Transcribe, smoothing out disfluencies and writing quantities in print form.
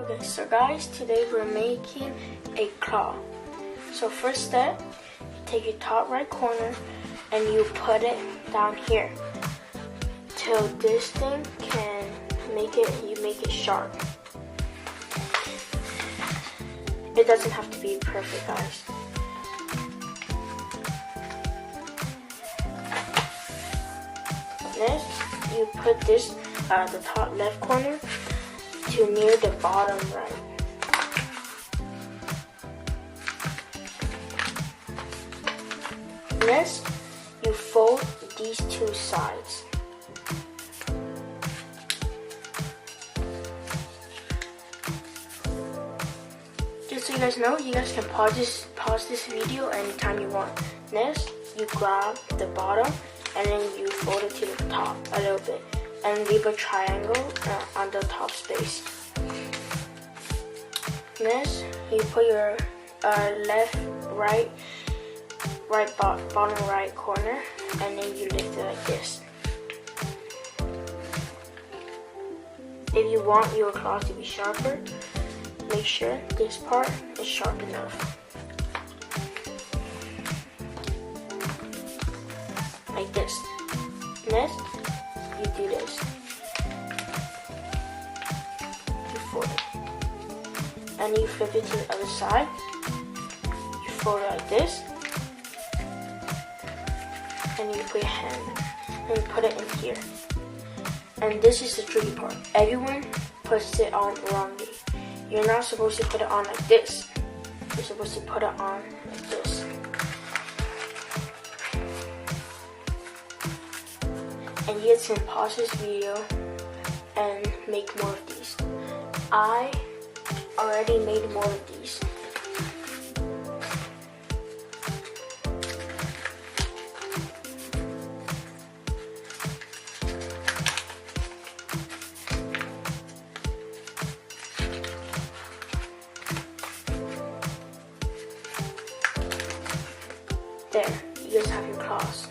Okay, so guys, today we're making a claw. So first step, you take your top right corner and you put it down here till this thing can make it sharp. It doesn't have to be perfect, guys. Next, you put this the top left corner to near the bottom right. Next, you fold these two sides. Just so you guys know, you guys can pause this video anytime you want. Next, you grab the bottom and then you fold it to the top a little bit and leave a triangle on the top space. Next, you put your bottom right corner and then you lift it like this. If you want your claws to be sharper, make sure this part is sharp enough. Like this. Next, you do this. You fold it. And you flip it to the other side. You fold it like this. And you put your hand and put it in here. And this is the tricky part. Everyone puts it on wrongly. You're not supposed to put it on like this. You're supposed to put it on like this. And you guys can pause this video and make more of these. I already made more of these. There, you guys have your claws.